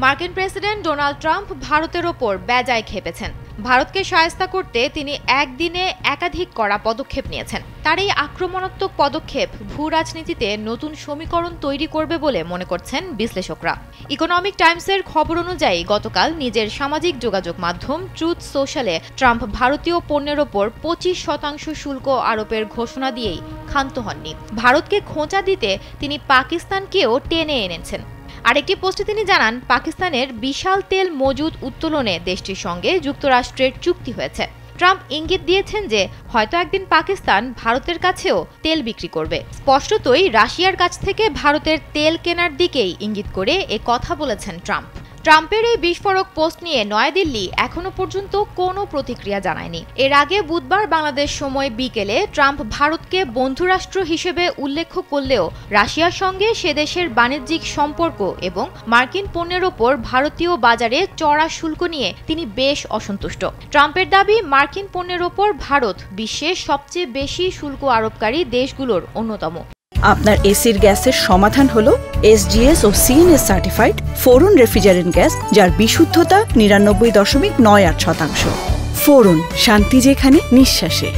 মার্কিন president Donald Trump ভারতের ওপর বেজায় খেপেছেন। ভারতকে সহায়তা করতে তিনি একদিনে একাধিক কড়া পদক্ষেপ নিয়েছেন। তার এই আক্রমণাত্মক পদক্ষেপ ভূ রাজনীতিতে নতুন সমীকরণ তৈরি করবে বলে মনে করছেন বিশ্লেষকরা। ইকোনমিক টাইমসের খবর অনুযায়ী গতকাল নিজের সামাজিক যোগাযোগ মাধ্যম ট্রুথ সোশ্যালে ট্রাম্প ভারতীয় পণ্যের ওপর 25% শুল্ক আরোপের ঘোষণা দিয়েই ক্ষান্ত হননি। ভারতকে খোঁচা দিতে তিনি পাকিস্তানকেও টেনে এনেছেন। আরেকটি পোস্টে তিনি জানান, পাকিস্তানের বিশাল তেল মজুদ উত্তোলনে দেশটির সঙ্গে যুক্তরাষ্ট্রের চুক্তি হয়েছে। ট্রাম্প ইঙ্গিত দিয়েছেন যে হয়তো একদিন পাকিস্তান ভারতের কাছেও তেল বিক্রি করবে। স্পষ্টতই রাশিয়ার কাছ থেকে ভারতের তেল কেনার দিকেই ইঙ্গিত করে এ কথা বলেছেন ট্রাম্প। ট্রাম্পের এই বিস্ফোরক পোস্ট নিয়ে নয়াদিল্লি এখনো পর্যন্ত কোনো প্রতিক্রিয়া জানায়নি। এর আগে বুধবার বাংলাদেশ সময় বিকেলে ট্রাম্প ভারতকে বন্ধুরাষ্ট্র হিসেবে উল্লেখ করলেও রাশিয়ার সঙ্গে সে দেশের বাণিজ্যিক সম্পর্ক এবং মার্কিন পণ্যের ওপর ভারতীয় বাজারে চড়া শুল্ক নিয়ে তিনি বেশ অসন্তুষ্ট। ট্রাম্পের দাবি, মার্কিন পণ্যের ওপর ভারত বিশ্বের সবচেয়ে বেশি শুল্ক আরোপকারী দেশগুলোর অন্যতম। আপনার এসির গ্যাসের সমাধান হলো SGS ও CNS সার্টিফাইড ফোরন রেফ্রিজারেন্ট গ্যাস, যার বিশুদ্ধতা 99.98%। ফোরন, শান্তি যেখানে, নিঃশ্বাসে।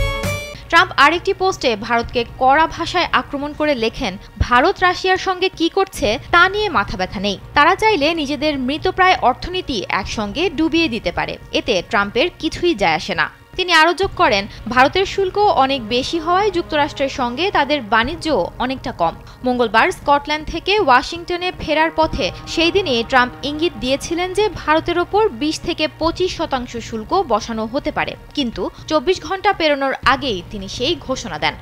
ট্রাম্প আরেকটি পোস্টে ভারতকে কড়া ভাষায় আক্রমণ করে লেখেন, ভারত রাশিয়ার সঙ্গে কি করছে তা নিয়ে মাথা ব্যথা নেই। তারা চাইলে নিজেদের মৃতপ্রায় অর্থনীতি একসঙ্গে ডুবিয়ে দিতে পারে, এতে ট্রাম্পের কিছুই যায় আসে না। তিনি আরও যোগ করেন, ভারতের শুল্ক অনেক বেশি হওয়ায় যুক্তরাষ্ট্রের সঙ্গে তাদের বাণিজ্য অনেকটা কম। মঙ্গলবার স্কটল্যান্ড থেকে ওয়াশিংটনে ফেরার পথে সেই দিনই ট্রাম্প ইঙ্গিত দিয়েছিলেন যে ভারতের ওপর 20 থেকে 25% শুল্ক বসানো হতে পারে, কিন্তু 24 ঘন্টা পেরোনোর আগেই তিনি সেই ঘোষণা দেন।